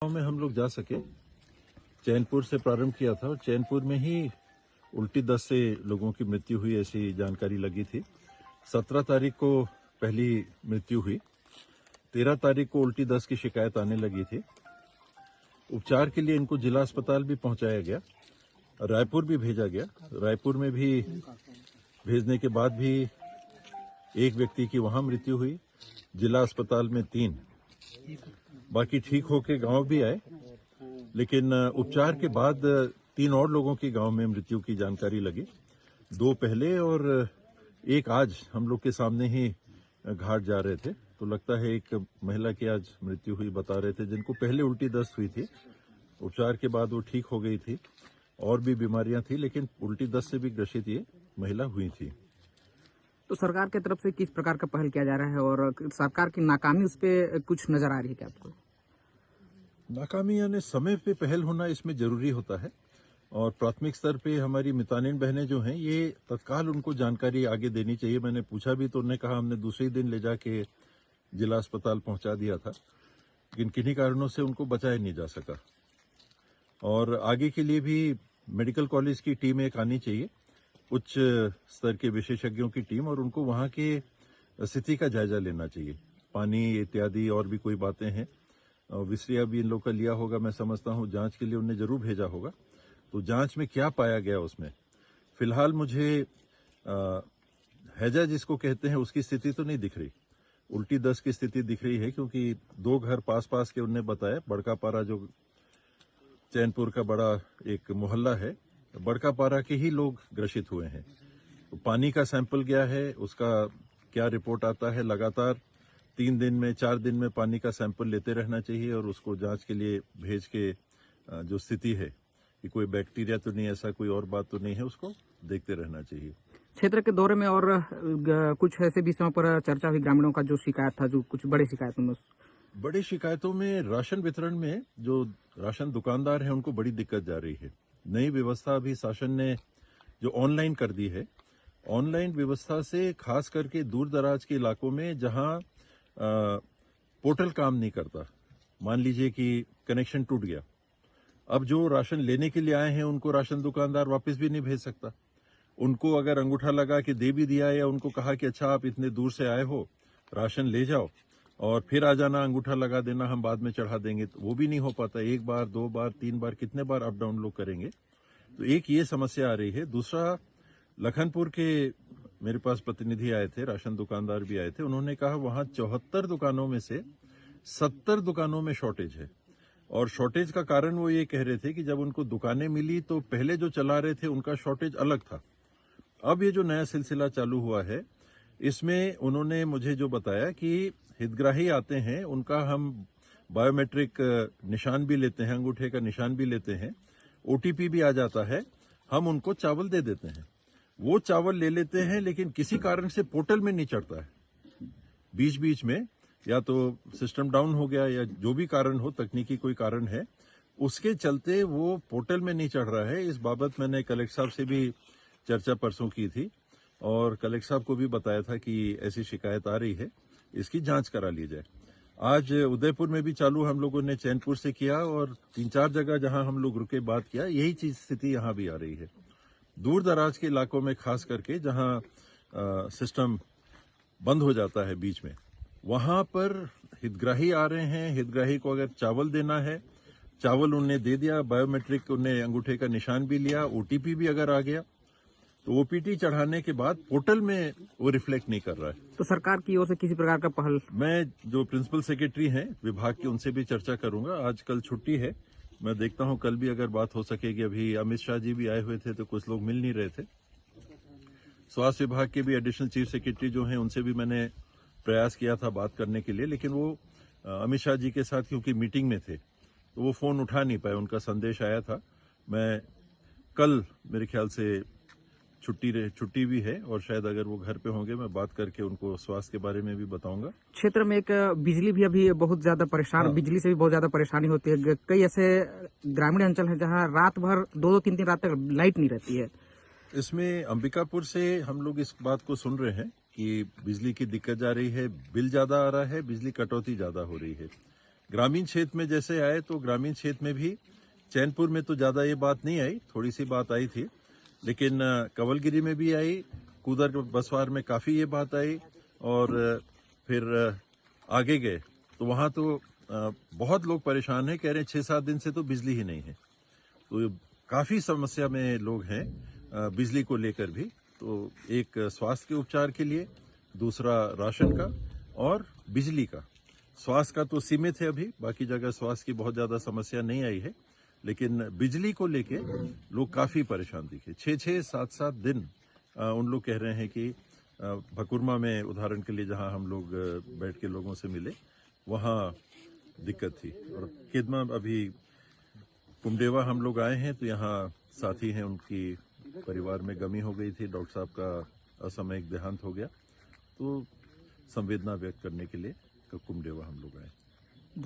इलाकों में हम लोग जा सके। चैनपुर से प्रारंभ किया था और चैनपुर में ही उल्टी दस्त से लोगों की मृत्यु हुई ऐसी जानकारी लगी थी। 17 तारीख को पहली मृत्यु हुई। 13 तारीख को उल्टी दस्त की शिकायत आने लगी थी। उपचार के लिए इनको जिला अस्पताल भी पहुंचाया गया, रायपुर भी भेजा गया। रायपुर में भी भेजने के बाद भी एक व्यक्ति की वहां मृत्यु हुई, जिला अस्पताल में 3, बाकी ठीक होके गांव भी आए। लेकिन उपचार के बाद 3 और लोगों की गांव में मृत्यु की जानकारी लगी, 2 पहले और एक आज हम लोग के सामने ही घाट जा रहे थे तो लगता है एक महिला की आज मृत्यु हुई बता रहे थे, जिनको पहले उल्टी दस्त हुई थी। उपचार के बाद वो ठीक हो गई थी। और भी बीमारियां थी लेकिन उल्टी दस्त से भी ग्रसित ये महिला हुई थी। तो सरकार की तरफ से किस प्रकार का पहल किया जा रहा है और सरकार की नाकामी उस पर कुछ नजर आ रही है क्या आपको? नाकामी यानी समय पे पहल होना इसमें जरूरी होता है और प्राथमिक स्तर पे हमारी मितानिन बहनें जो हैं ये तत्काल उनको जानकारी आगे देनी चाहिए। मैंने पूछा भी तो उन्होंने कहा हमने दूसरे दिन ले जाके जिला अस्पताल पहुंचा दिया था, लेकिन किन्हीं कारणों से उनको बचाया नहीं जा सका। और आगे के लिए भी मेडिकल कॉलेज की टीम एक आनी चाहिए, उच्च स्तर के विशेषज्ञों की टीम, और उनको वहां के स्थिति का जायजा लेना चाहिए। पानी इत्यादि और भी कोई बातें हैं, विसरिया भी इन लोग का लिया होगा, मैं समझता हूं जांच के लिए उन्हें जरूर भेजा होगा। तो जांच में क्या पाया गया उसमें फिलहाल मुझे हैजा जिसको कहते हैं उसकी स्थिति तो नहीं दिख रही, उल्टी दस्त की स्थिति दिख रही है, क्योंकि 2 घर पास पास के उन्होंने बताया। बड़कापारा जो चैनपुर का बड़ा एक मोहल्ला है, बड़कापारा के ही लोग ग्रसित हुए हैं। तो पानी का सैंपल गया है, उसका क्या रिपोर्ट आता है, लगातार 3 दिन में 4 दिन में पानी का सैंपल लेते रहना चाहिए और उसको जांच के लिए भेज के जो स्थिति है कि कोई बैक्टीरिया तो नहीं, ऐसा कोई और बात तो नहीं है, उसको देखते रहना चाहिए। क्षेत्र के दौरे में और कुछ ऐसे विषयों पर चर्चा हुई, ग्रामीणों का जो शिकायत था, जो कुछ बड़ी शिकायतों में राशन वितरण में जो राशन दुकानदार हैं उनको बड़ी दिक्कत जा रही है। नई व्यवस्था अभी शासन ने जो ऑनलाइन कर दी है, ऑनलाइन व्यवस्था से खास करके दूर दराज के इलाकों में जहां पोर्टल काम नहीं करता, मान लीजिए कि कनेक्शन टूट गया, अब जो राशन लेने के लिए आए हैं उनको राशन दुकानदार वापस भी नहीं भेज सकता। उनको अगर अंगूठा लगा के दे भी दिया या उनको कहा कि अच्छा आप इतने दूर से आए हो, राशन ले जाओ और फिर आ जाना, अंगूठा लगा देना, हम बाद में चढ़ा देंगे, तो वो भी नहीं हो पाता। 1 बार 2 बार 3 बार कितने बार अप डाउन लोग करेंगे, तो एक ये समस्या आ रही है। दूसरा, लखनपुर के मेरे पास प्रतिनिधि आए थे, राशन दुकानदार भी आए थे, उन्होंने कहा वहां 74 दुकानों में से 70 दुकानों में शॉर्टेज है। और शॉर्टेज का कारण वो ये कह रहे थे कि जब उनको दुकानें मिली तो पहले जो चला रहे थे उनका शॉर्टेज अलग था। अब ये जो नया सिलसिला चालू हुआ है, इसमें उन्होंने मुझे जो बताया कि हितग्राही आते हैं, उनका हम बायोमेट्रिक निशान भी लेते हैं, अंगूठे का निशान भी लेते हैं, ओटीपी भी आ जाता है, हम उनको चावल दे देते हैं। वो चावल ले लेते हैं लेकिन किसी कारण से पोर्टल में नहीं चढ़ता है। बीच बीच में या तो सिस्टम डाउन हो गया या जो भी कारण हो, तकनीकी कोई कारण है, उसके चलते वो पोर्टल में नहीं चढ़ रहा है। इस बाबत मैंने कलेक्टर साहब से भी चर्चा परसों की थी और कलेक्टर साहब को भी बताया था कि ऐसी शिकायत आ रही है, इसकी जांच करा ली जाए। आज उदयपुर में भी चालू हम लोगों ने चैनपुर से किया और 3-4 जगह जहां हम लोग रुके बात किया, यही चीज स्थिति यहां भी आ रही है। दूर दराज के इलाकों में खास करके जहां सिस्टम बंद हो जाता है बीच में, वहां पर हितग्राही आ रहे हैं। हितग्राही को अगर चावल देना है, चावल उन्हें दे दिया, बायोमेट्रिक उन्हें अंगूठे का निशान भी लिया, ओटीपी भी अगर आ गया, तो ओपीटी चढ़ाने के बाद पोर्टल में वो रिफ्लेक्ट नहीं कर रहा है। तो सरकार की ओर से किसी प्रकार का पहल? मैं जो प्रिंसिपल सेक्रेटरी हैं विभाग के, उनसे भी चर्चा करूंगा। आज कल छुट्टी है, मैं देखता हूं कल भी अगर बात हो सकेगी। अभी अमित शाह जी भी आए हुए थे तो कुछ लोग मिल नहीं रहे थे। स्वास्थ्य विभाग के भी एडिशनल चीफ सेक्रेटरी जो हैं, उनसे भी मैंने प्रयास किया था बात करने के लिए, लेकिन वो अमित शाह जी के साथ क्योंकि मीटिंग में थे तो वो फोन उठा नहीं पाए। उनका संदेश आया था। मैं कल, मेरे ख्याल से छुट्टी भी है और शायद अगर वो घर पे होंगे, मैं बात करके उनको स्वास्थ्य के बारे में भी बताऊंगा। क्षेत्र में एक बिजली भी अभी बहुत ज्यादा परेशान, हाँ। बिजली से भी बहुत ज्यादा परेशानी होती है। कई ऐसे ग्रामीण अंचल हैं जहां रात भर 2-3 रात तक लाइट नहीं रहती है। इसमें अंबिकापुर से हम लोग इस बात को सुन रहे हैं कि बिजली की दिक्कत जा रही है, बिल ज्यादा आ रहा है, बिजली कटौती ज्यादा हो रही है। ग्रामीण क्षेत्र में जैसे आए तो ग्रामीण क्षेत्र में भी चैनपुर में तो ज़्यादा ये बात नहीं आई, थोड़ी सी बात आई थी, लेकिन कंवलगिरी में भी आई, कूदर बसवार में काफ़ी ये बात आई, और फिर आगे गए तो वहाँ तो बहुत लोग परेशान हैं, कह रहे हैं 6-7 दिन से तो बिजली ही नहीं है। तो काफ़ी समस्या में लोग हैं बिजली को लेकर भी। तो एक स्वास्थ्य के उपचार के लिए, दूसरा राशन का और बिजली का। स्वास्थ्य का तो सीमित है अभी, बाकी जगह स्वास्थ्य की बहुत ज़्यादा समस्या नहीं आई है, लेकिन बिजली को लेके लोग काफ़ी परेशान दिखे। 6-6, 7-7 दिन उन लोग कह रहे हैं कि भकुरमा में उदाहरण के लिए जहां हम लोग बैठ के लोगों से मिले, वहां दिक्कत थी। और किदमा अभी कुमडेवा हम लोग आए हैं तो यहाँ साथी हैं, उनकी परिवार में गमी हो गई थी, डॉक्टर साहब का असामयिक देहांत हो गया, तो संवेदना व्यक्त करने के लिए कुमडेवा हम लोग आए।